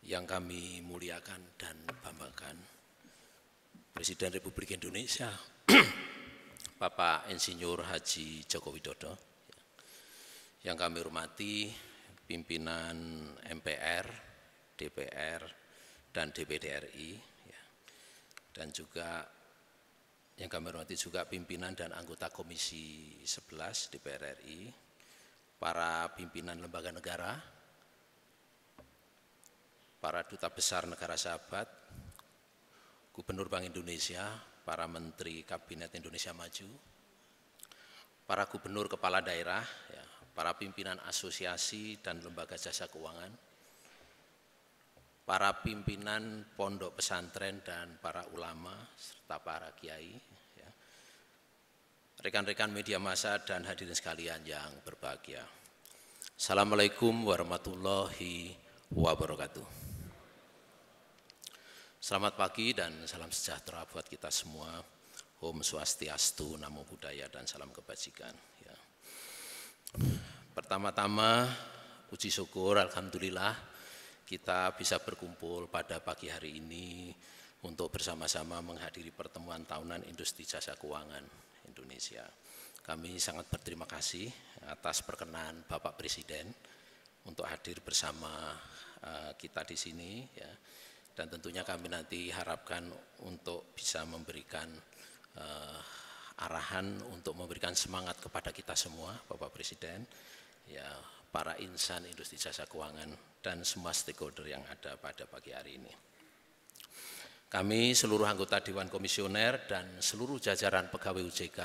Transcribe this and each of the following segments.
yang kami muliakan dan banggakan, Presiden Republik Indonesia Bapak Insinyur Haji Joko Widodo, yang kami hormati pimpinan MPR, DPR, dan DPD RI, dan juga yang kami hormati juga pimpinan dan anggota Komisi 11 DPR RI, para pimpinan lembaga negara, para duta besar negara sahabat, Gubernur Bank Indonesia, para Menteri Kabinet Indonesia Maju, para gubernur kepala daerah, para pimpinan asosiasi dan lembaga jasa keuangan, para pimpinan pondok pesantren dan para ulama, serta para kiai, rekan-rekan media massa dan hadirin sekalian yang berbahagia. Assalamualaikum warahmatullahi wabarakatuh. Selamat pagi dan salam sejahtera buat kita semua. Om Swastiastu, Namo Buddhaya, dan salam kebajikan. Pertama-tama, puji syukur, alhamdulillah kita bisa berkumpul pada pagi hari ini untuk bersama-sama menghadiri pertemuan tahunan Industri Jasa Keuangan Indonesia. Kami sangat berterima kasih atas perkenan Bapak Presiden untuk hadir bersama kita di sini, dan tentunya kami nanti harapkan untuk bisa memberikan arahan untuk memberikan semangat kepada kita semua, Bapak Presiden, para insan industri jasa keuangan dan semua stakeholder yang ada pada pagi hari ini. Kami seluruh anggota Dewan Komisioner dan seluruh jajaran pegawai OJK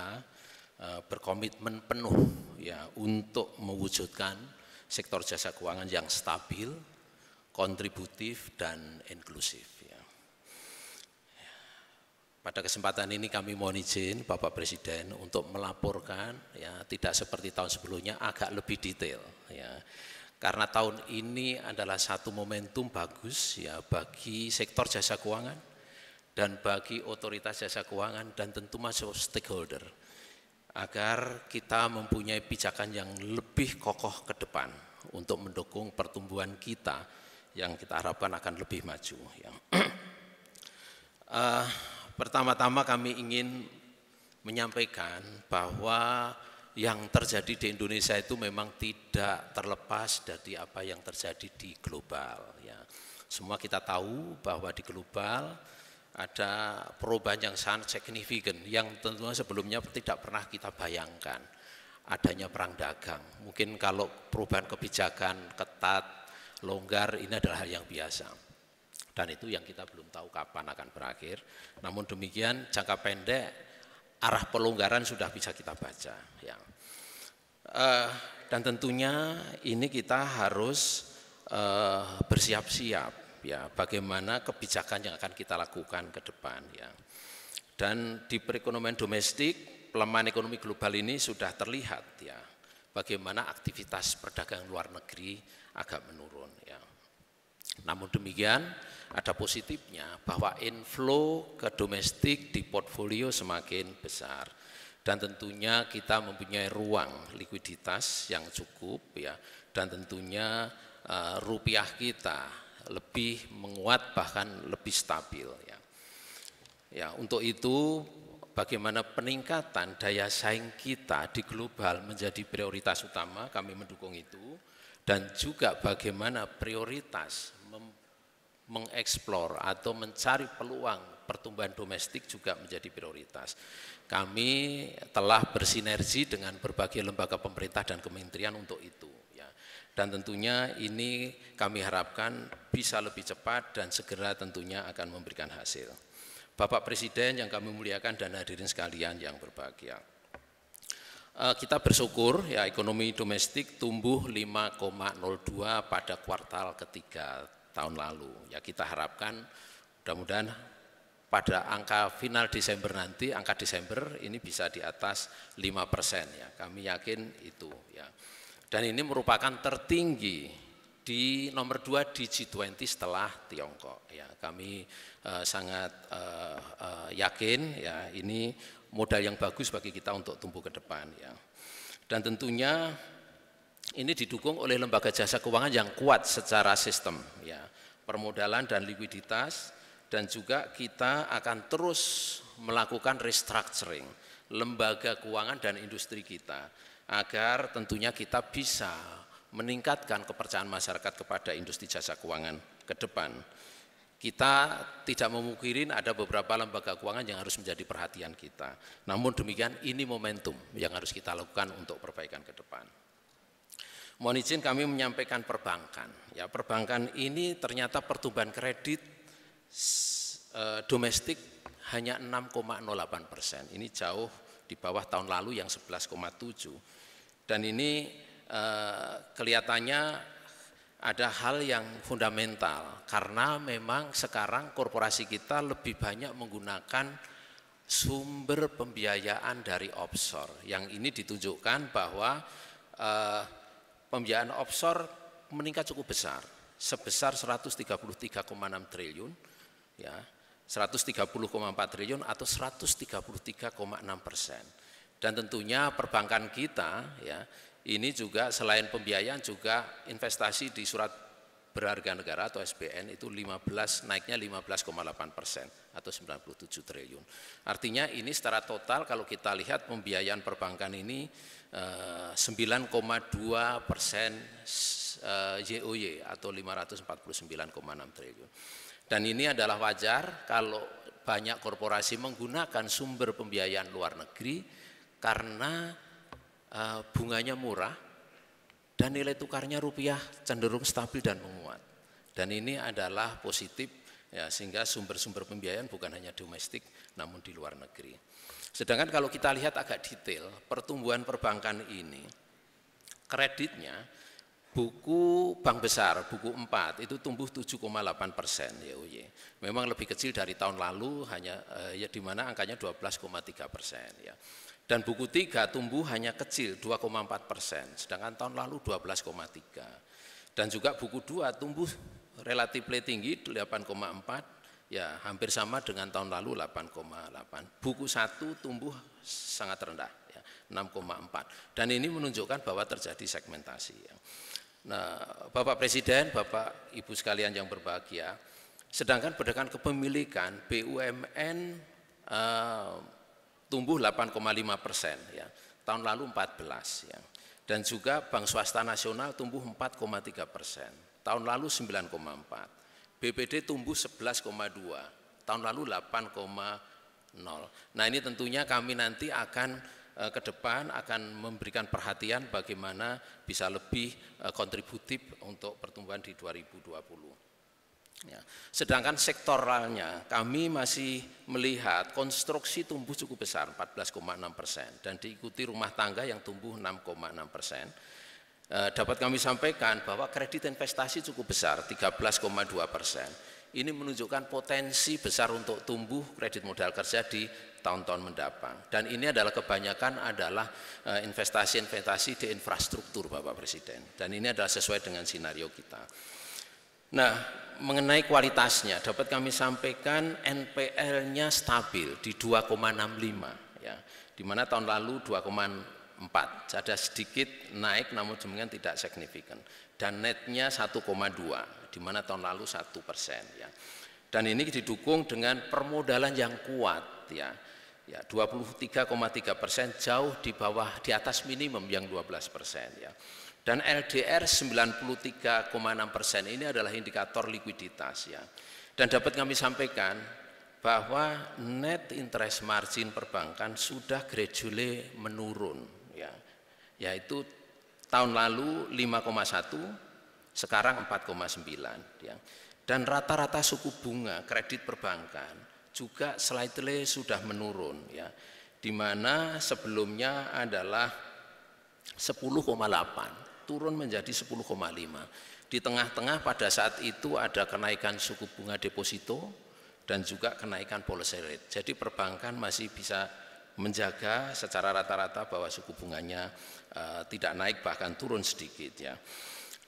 berkomitmen penuh untuk mewujudkan sektor jasa keuangan yang stabil, kontributif, dan inklusif. Pada kesempatan ini kami mohon izin Bapak Presiden untuk melaporkan, tidak seperti tahun sebelumnya, agak lebih detail. Karena tahun ini adalah satu momentum bagus bagi sektor jasa keuangan dan bagi otoritas jasa keuangan dan tentu masuk stakeholder, agar kita mempunyai pijakan yang lebih kokoh ke depan untuk mendukung pertumbuhan kita yang kita harapkan akan lebih maju. Pertama-tama kami ingin menyampaikan bahwa yang terjadi di Indonesia itu memang tidak terlepas dari apa yang terjadi di global. Semua kita tahu bahwa di global ada perubahan yang sangat signifikan, yang tentunya sebelumnya tidak pernah kita bayangkan. Adanya perang dagang, mungkin kalau perubahan kebijakan ketat, longgar, ini adalah hal yang biasa, dan itu yang kita belum tahu kapan akan berakhir. Namun demikian jangka pendek arah pelonggaran sudah bisa kita baca, dan tentunya ini kita harus bersiap-siap bagaimana kebijakan yang akan kita lakukan ke depan. Dan di perekonomian domestik, pelemahan ekonomi global ini sudah terlihat bagaimana aktivitas perdagangan luar negeri agak menurun. Namun demikian ada positifnya bahwa inflow ke domestik di portfolio semakin besar, dan tentunya kita mempunyai ruang likuiditas yang cukup, dan tentunya rupiah kita lebih menguat bahkan lebih stabil. Untuk itu bagaimana peningkatan daya saing kita di global menjadi prioritas utama, kami mendukung itu. Dan juga bagaimana prioritas mengeksplor atau mencari peluang pertumbuhan domestik juga menjadi prioritas. Kami telah bersinergi dengan berbagai lembaga pemerintah dan kementerian untuk itu. Dan tentunya ini kami harapkan bisa lebih cepat dan segera tentunya akan memberikan hasil. Bapak Presiden yang kami muliakan dan hadirin sekalian yang berbahagia. Kita bersyukur ekonomi domestik tumbuh 5,02 pada kuartal ketiga tahun lalu. Kita harapkan mudah-mudahan pada angka final Desember nanti, angka Desember ini bisa di atas 5%. Kami yakin itu. Dan ini merupakan tertinggi di nomor 2 di G20 setelah Tiongkok. Kami sangat yakin ini modal yang bagus bagi kita untuk tumbuh ke depan. Dan tentunya ini didukung oleh lembaga jasa keuangan yang kuat secara sistem. permodalan dan likuiditas, dan juga kita akan terus melakukan restructuring lembaga keuangan dan industri kita, agar tentunya kita bisa meningkatkan kepercayaan masyarakat kepada industri jasa keuangan ke depan. Kita tidak memungkirin ada beberapa lembaga keuangan yang harus menjadi perhatian kita. Namun demikian ini momentum yang harus kita lakukan untuk perbaikan ke depan. Mohon izin kami menyampaikan perbankan. Ya, perbankan ini ternyata pertumbuhan kredit domestik hanya 6,08%. Ini jauh di bawah tahun lalu yang 11,7. Dan ini kelihatannya ada hal yang fundamental, karena memang sekarang korporasi kita lebih banyak menggunakan sumber pembiayaan dari offshore. Yang ini ditunjukkan bahwa pembiayaan offshore meningkat cukup besar, sebesar 133,6 triliun, ya, 130,4 triliun atau 133,6%. Dan tentunya perbankan kita, ya, ini juga selain pembiayaan juga investasi di surat berharga negara atau SBN itu naiknya 15,8% atau 97 triliun. Artinya ini secara total kalau kita lihat pembiayaan perbankan ini 9,2% YoY atau 549,6 triliun. Dan ini adalah wajar kalau banyak korporasi menggunakan sumber pembiayaan luar negeri karena bunganya murah dan nilai tukarnya rupiah cenderung stabil dan menguat. Dan ini adalah positif, ya, sehingga sumber-sumber pembiayaan bukan hanya domestik namun di luar negeri. Sedangkan kalau kita lihat agak detail pertumbuhan perbankan ini, kreditnya buku bank besar, buku 4 itu tumbuh 7,8% YoY. Memang lebih kecil dari tahun lalu, hanya ya di mana angkanya 12,3% ya. Dan buku 3 tumbuh hanya kecil 2,4%, sedangkan tahun lalu 12,3%. Dan juga buku 2 tumbuh relatif tinggi 8,4%, ya hampir sama dengan tahun lalu 8,8%. Buku 1 tumbuh sangat rendah, ya, 6,4%. Dan ini menunjukkan bahwa terjadi segmentasi. Ya. Nah, Bapak Presiden, Bapak Ibu sekalian yang berbahagia, sedangkan berdasarkan kepemilikan BUMN tumbuh 8,5%, ya, tahun lalu 14%, ya. Dan juga Bank Swasta Nasional tumbuh 4,3%, tahun lalu 9,4%. BPD tumbuh 11,2%, tahun lalu 8,0%. Nah, ini tentunya kami nanti akan ke depan akan memberikan perhatian bagaimana bisa lebih kontributif untuk pertumbuhan di 2020. Ya. Sedangkan sektoralnya kami masih melihat konstruksi tumbuh cukup besar 14,6% dan diikuti rumah tangga yang tumbuh 6,6%. Dapat kami sampaikan bahwa kredit investasi cukup besar 13,2%. Ini menunjukkan potensi besar untuk tumbuh kredit modal kerja di tahun-tahun mendatang. Dan ini adalah kebanyakan adalah investasi-investasi di infrastruktur, Bapak Presiden. Dan ini adalah sesuai dengan skenario kita. Nah, mengenai kualitasnya dapat kami sampaikan NPL-nya stabil di 2,65, ya, di mana tahun lalu 2,4, ada sedikit naik namun demikian tidak signifikan. Dan netnya 1,2, di mana tahun lalu 1%, ya. Dan ini didukung dengan permodalan yang kuat, ya, 23,3%, jauh di bawah, di atas minimum yang 12%, ya. Dan LDR 93,6% ini adalah indikator likuiditas, ya. Dan dapat kami sampaikan bahwa net interest margin perbankan sudah gradually menurun, ya. Yaitu tahun lalu 5,1, sekarang 4,9, ya. Dan rata-rata suku bunga kredit perbankan juga slightly sudah menurun, ya. Di mana sebelumnya adalah 10,8, turun menjadi 10,5. Di tengah-tengah pada saat itu ada kenaikan suku bunga deposito dan juga kenaikan policy rate. Jadi perbankan masih bisa menjaga secara rata-rata bahwa suku bunganya tidak naik, bahkan turun sedikit, ya.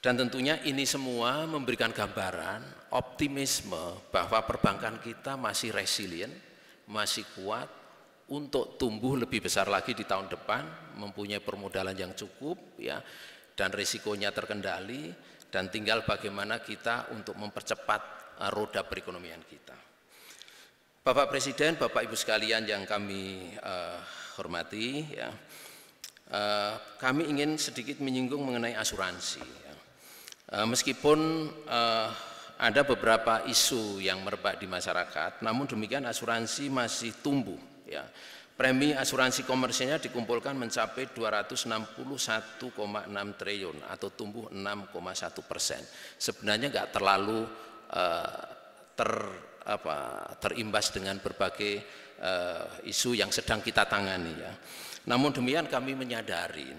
Dan tentunya ini semua memberikan gambaran optimisme bahwa perbankan kita masih resilient, masih kuat untuk tumbuh lebih besar lagi di tahun depan, mempunyai permodalan yang cukup, ya, dan risikonya terkendali, dan tinggal bagaimana kita untuk mempercepat roda perekonomian kita. Bapak Presiden, Bapak Ibu sekalian yang kami hormati, ya, kami ingin sedikit menyinggung mengenai asuransi. Ya. Meskipun ada beberapa isu yang merebak di masyarakat, namun demikian asuransi masih tumbuh. Ya. Premi asuransi komersialnya dikumpulkan mencapai 261,6 triliun atau tumbuh 6,1%. Sebenarnya nggak terlalu terimbas dengan berbagai isu yang sedang kita tangani. Ya. Namun demikian kami menyadari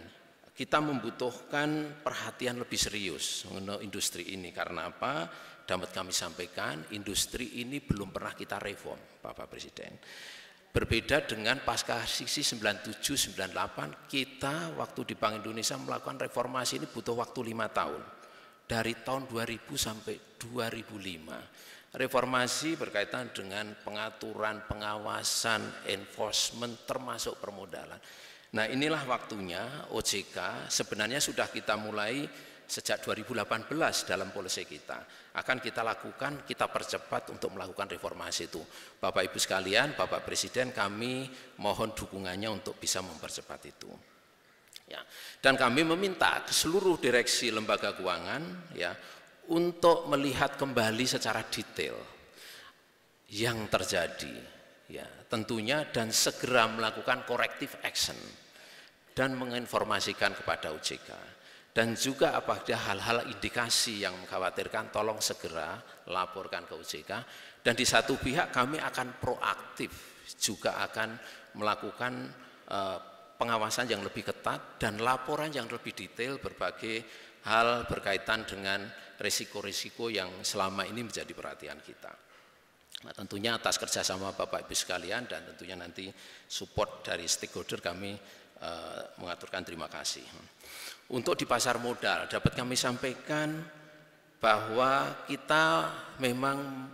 kita membutuhkan perhatian lebih serius mengenai industri ini. Karena apa? Dapat kami sampaikan, industri ini belum pernah kita reform, Bapak Presiden. Berbeda dengan pasca krisis 97-98, kita waktu di Bank Indonesia melakukan reformasi ini butuh waktu 5 tahun. Dari tahun 2000 sampai 2005. Reformasi berkaitan dengan pengaturan, pengawasan, enforcement, termasuk permodalan. Nah, inilah waktunya OJK sebenarnya sudah kita mulai sejak 2018 dalam polisi kita. Akan kita lakukan, kita percepat untuk melakukan reformasi itu. Bapak Ibu sekalian, Bapak Presiden, kami mohon dukungannya untuk bisa mempercepat itu. Ya. Dan kami meminta ke seluruh direksi lembaga keuangan, ya, untuk melihat kembali secara detail yang terjadi, ya, tentunya, dan segera melakukan corrective action dan menginformasikan kepada OJK. Dan juga apabila hal-hal indikasi yang mengkhawatirkan, tolong segera laporkan ke OJK. Dan di satu pihak kami akan proaktif, juga akan melakukan pengawasan yang lebih ketat dan laporan yang lebih detail berbagai hal berkaitan dengan risiko-risiko yang selama ini menjadi perhatian kita. Nah, tentunya atas kerjasama Bapak Ibu sekalian dan tentunya nanti support dari stakeholder kami mengaturkan terima kasih. Untuk di pasar modal dapat kami sampaikan bahwa kita memang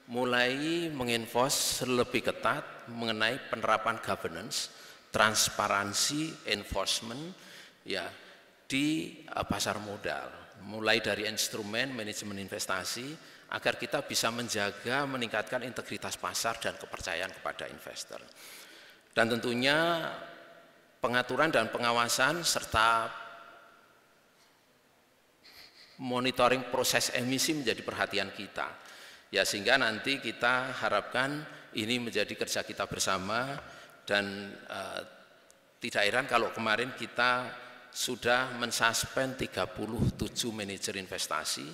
mulai menginfos lebih ketat mengenai penerapan governance, transparansi, enforcement, ya, di pasar modal, mulai dari instrumen manajemen investasi agar kita bisa menjaga, meningkatkan integritas pasar dan kepercayaan kepada investor. Dan tentunya pengaturan dan pengawasan serta monitoring proses emisi menjadi perhatian kita. Ya, sehingga nanti kita harapkan ini menjadi kerja kita bersama dan tidak heran kalau kemarin kita sudah mensuspend 37 manajer investasi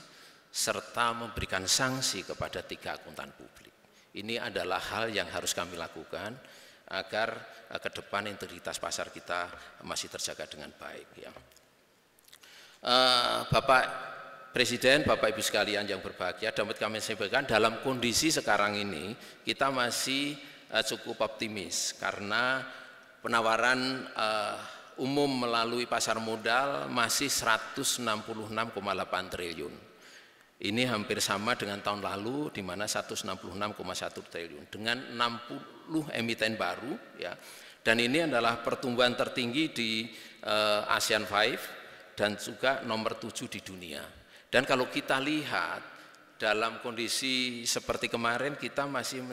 serta memberikan sanksi kepada 3 akuntan publik. Ini adalah hal yang harus kami lakukan agar ke depan integritas pasar kita masih terjaga dengan baik. Ya. Bapak Presiden, Bapak Ibu sekalian yang berbahagia, dapat kami sampaikan dalam kondisi sekarang ini kita masih cukup optimis karena penawaran umum melalui pasar modal masih 166,8 triliun. Ini hampir sama dengan tahun lalu di mana 166,1 triliun dengan 60 emiten baru, ya. Dan ini adalah pertumbuhan tertinggi di ASEAN 5 dan juga nomor 7 di dunia. Dan kalau kita lihat dalam kondisi seperti kemarin kita masih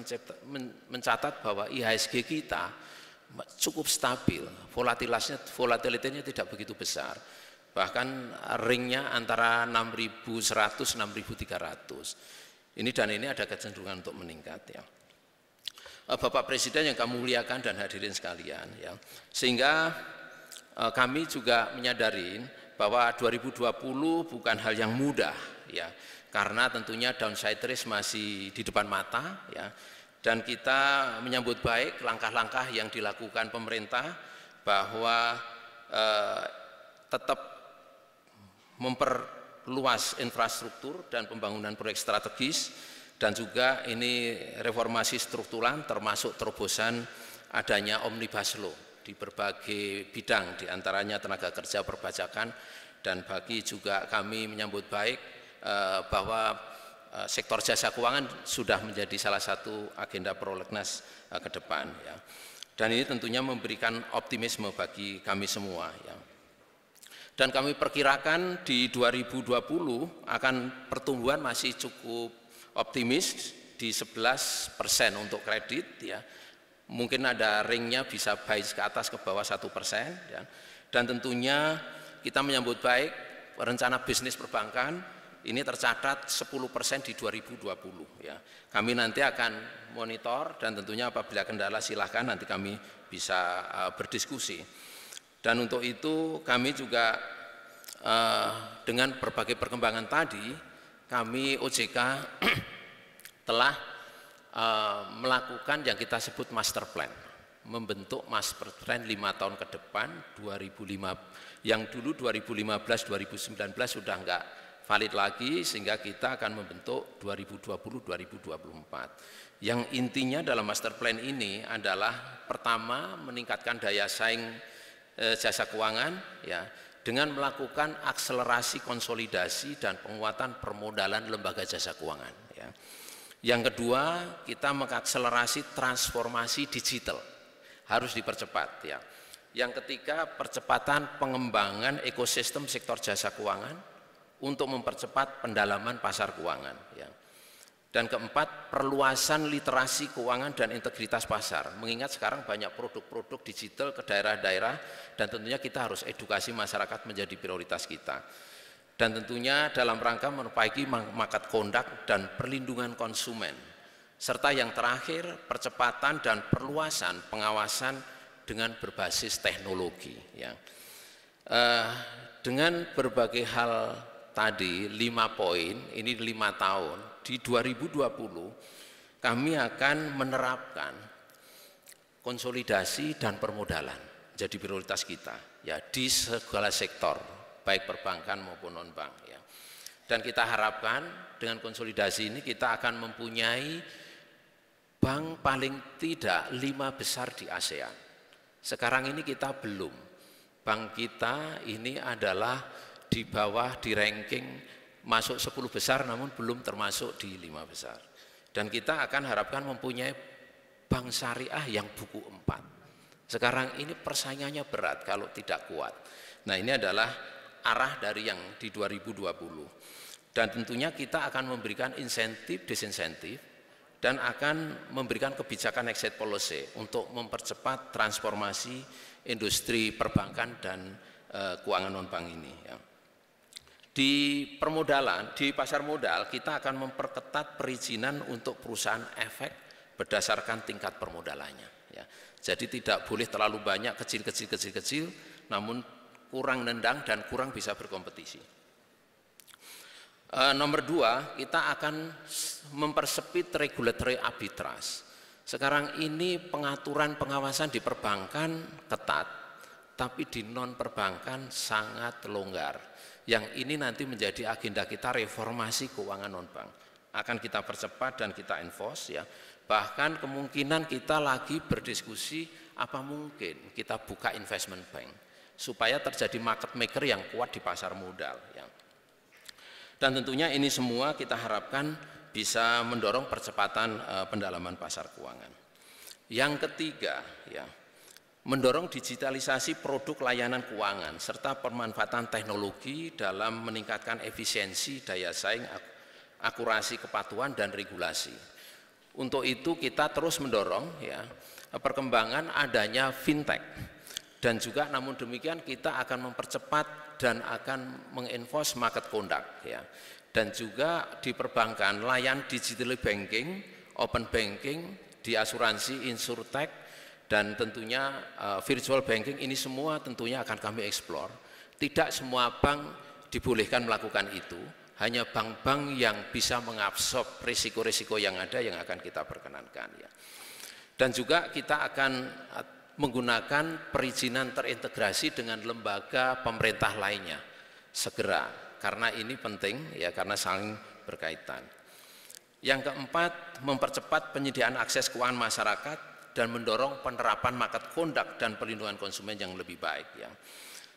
mencatat bahwa IHSG kita cukup stabil, volatilitanya tidak begitu besar. Bahkan ringnya antara 6.100 6.300. Ini dan ini ada kecenderungan untuk meningkat, ya. Bapak Presiden yang kami muliakan dan hadirin sekalian, ya. Sehingga kami juga menyadari bahwa 2020 bukan hal yang mudah, ya. Karena tentunya downside risk masih di depan mata, ya. Dan kita menyambut baik langkah-langkah yang dilakukan pemerintah bahwa tetap memperluas infrastruktur dan pembangunan proyek strategis dan juga ini reformasi struktural termasuk terobosan adanya Omnibus Law di berbagai bidang diantaranya tenaga kerja, perpajakan, dan bagi juga kami menyambut baik bahwa sektor jasa keuangan sudah menjadi salah satu agenda prolegnas ke depan, ya. Dan ini tentunya memberikan optimisme bagi kami semua, ya. Dan kami perkirakan di 2020 akan pertumbuhan masih cukup optimis di 11% untuk kredit ya. Mungkin ada ringnya bisa baik ke atas ke bawah 1% ya. Dan tentunya kita menyambut baik rencana bisnis perbankan ini tercatat 10% di 2020 ya. Kami nanti akan monitor dan tentunya apabila kendala silahkan nanti kami bisa berdiskusi. Dan untuk itu kami juga dengan berbagai perkembangan tadi, kami OJK telah melakukan yang kita sebut master plan, membentuk master plan 5 tahun ke depan, 2005, yang dulu 2015-2019 sudah enggak valid lagi, sehingga kita akan membentuk 2020-2024. Yang intinya dalam master plan ini adalah pertama meningkatkan daya saing jasa keuangan ya, dengan melakukan akselerasi konsolidasi dan penguatan permodalan lembaga jasa keuangan ya. Yang kedua, kita mengakselerasi transformasi digital, harus dipercepat ya. Yang ketiga, percepatan pengembangan ekosistem sektor jasa keuangan untuk mempercepat pendalaman pasar keuangan ya. Dan keempat, perluasan literasi keuangan dan integritas pasar. Mengingat sekarang banyak produk-produk digital ke daerah-daerah dan tentunya kita harus edukasi masyarakat menjadi prioritas kita. Dan tentunya dalam rangka memperbaiki market conduct dan perlindungan konsumen. Serta yang terakhir, percepatan dan perluasan pengawasan dengan berbasis teknologi. Ya. Dengan berbagai hal tadi, 5 poin, ini 5 tahun, di 2020 kami akan menerapkan konsolidasi dan permodalan jadi prioritas kita ya di segala sektor baik perbankan maupun non bank ya. Dan kita harapkan dengan konsolidasi ini kita akan mempunyai bank paling tidak 5 besar di ASEAN. Sekarang ini kita belum, bank kita ini adalah di bawah di ranking masuk 10 besar namun belum termasuk di 5 besar. Dan kita akan harapkan mempunyai bank syariah yang buku 4. Sekarang ini persaingannya berat kalau tidak kuat. Nah, ini adalah arah dari yang di 2020. Dan tentunya kita akan memberikan insentif, disinsentif, dan akan memberikan kebijakan exit policy untuk mempercepat transformasi industri perbankan dan keuangan non-bank ini ya. Di permodalan, di pasar modal kita akan memperketat perizinan untuk perusahaan efek berdasarkan tingkat permodalannya ya. Jadi tidak boleh terlalu banyak kecil, namun kurang nendang dan kurang bisa berkompetisi. Nomor 2, kita akan mempersempit regulatory arbitrage. Sekarang ini pengaturan pengawasan di perbankan ketat, tapi di non perbankan sangat longgar. Yang ini nanti menjadi agenda kita reformasi keuangan non-bank. Akan kita percepat dan kita enforce ya. Bahkan kemungkinan kita lagi berdiskusi apa mungkin kita buka investment bank supaya terjadi market maker yang kuat di pasar modal ya. Dan tentunya ini semua kita harapkan bisa mendorong percepatan pendalaman pasar keuangan. Yang ketiga ya, mendorong digitalisasi produk layanan keuangan serta pemanfaatan teknologi dalam meningkatkan efisiensi, daya saing, akurasi kepatuhan dan regulasi. Untuk itu kita terus mendorong ya perkembangan adanya fintech dan juga namun demikian kita akan mempercepat dan akan mengenforce market conduct ya. Dan juga di perbankan layan digital banking, open banking, di asuransi, insurtech, dan tentunya virtual banking ini semua tentunya akan kami eksplor. Tidak semua bank dibolehkan melakukan itu, hanya bank-bank yang bisa mengabsorb risiko-risiko yang ada yang akan kita perkenankan ya. Dan juga kita akan menggunakan perizinan terintegrasi dengan lembaga pemerintah lainnya segera, karena ini penting ya, karena saling berkaitan. Yang keempat, mempercepat penyediaan akses keuangan masyarakat dan mendorong penerapan market conduct dan perlindungan konsumen yang lebih baik ya.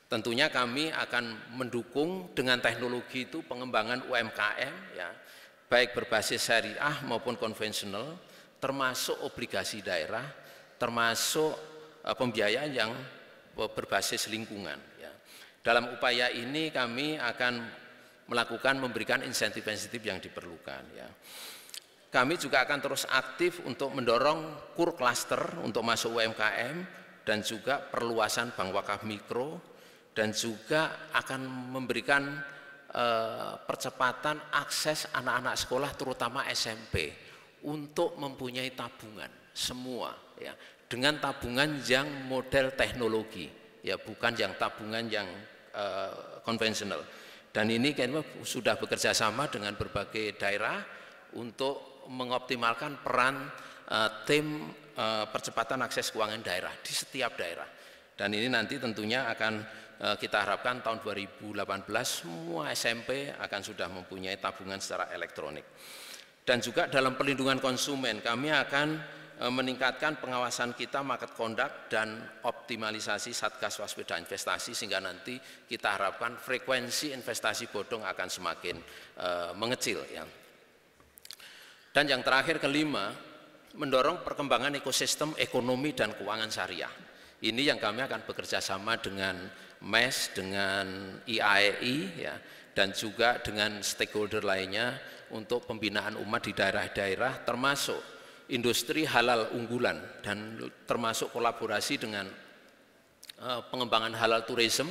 Tentunya kami akan mendukung dengan teknologi itu pengembangan UMKM ya, baik berbasis syariah maupun konvensional, termasuk obligasi daerah, termasuk pembiayaan yang berbasis lingkungan ya. Dalam upaya ini kami akan memberikan insentif-insentif yang diperlukan. Ya. Kami juga akan terus aktif untuk mendorong kur klaster untuk masuk UMKM dan juga perluasan bank wakaf mikro, dan juga akan memberikan percepatan akses anak-anak sekolah terutama SMP untuk mempunyai tabungan semua, ya, dengan tabungan yang model teknologi, ya, bukan yang tabungan yang konvensional. Dan ini kami sudah bekerja sama dengan berbagai daerah untuk mengoptimalkan peran tim percepatan akses keuangan daerah di setiap daerah. Dan ini nanti tentunya akan kita harapkan tahun 2018 semua SMP akan sudah mempunyai tabungan secara elektronik. Dan juga dalam pelindungan konsumen kami akan meningkatkan pengawasan kita market conduct dan optimalisasi Satgas Waspada Investasi, sehingga nanti kita harapkan frekuensi investasi bodong akan semakin mengecil. Ya. Dan yang terakhir kelima, mendorong perkembangan ekosistem ekonomi dan keuangan syariah. Ini yang kami akan bekerja sama dengan MES, dengan IAEI, ya, dan juga dengan stakeholder lainnya untuk pembinaan umat di daerah-daerah, termasuk industri halal unggulan dan termasuk kolaborasi dengan pengembangan halal tourism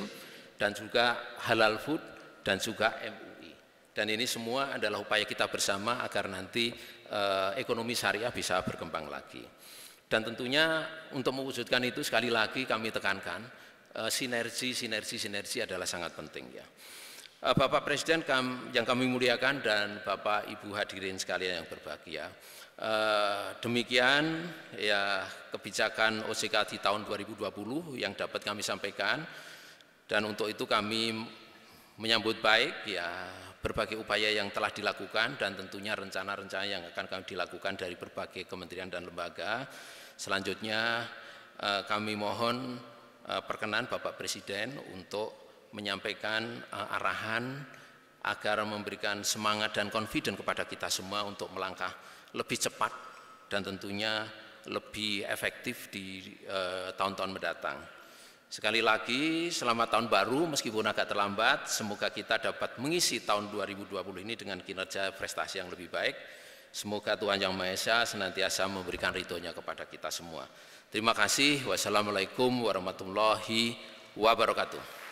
dan juga halal food dan juga MUI. Dan ini semua adalah upaya kita bersama agar nanti ekonomi syariah bisa berkembang lagi. Dan tentunya untuk mewujudkan itu sekali lagi kami tekankan sinergi adalah sangat penting, ya. Bapak Presiden yang kami muliakan dan Bapak Ibu hadirin sekalian yang berbahagia, demikian ya kebijakan OJK di tahun 2020 yang dapat kami sampaikan, dan untuk itu kami menyambut baik ya berbagai upaya yang telah dilakukan dan tentunya rencana-rencana yang akan kami dilakukan dari berbagai kementerian dan lembaga. Selanjutnya kami mohon perkenan Bapak Presiden untuk menyampaikan arahan agar memberikan semangat dan confident kepada kita semua untuk melangkah lebih cepat dan tentunya lebih efektif di tahun-tahun mendatang. Sekali lagi, selamat tahun baru meskipun agak terlambat, semoga kita dapat mengisi tahun 2020 ini dengan kinerja prestasi yang lebih baik. Semoga Tuhan Yang Maha Esa senantiasa memberikan ridhonya kepada kita semua. Terima kasih. Wassalamualaikum warahmatullahi wabarakatuh.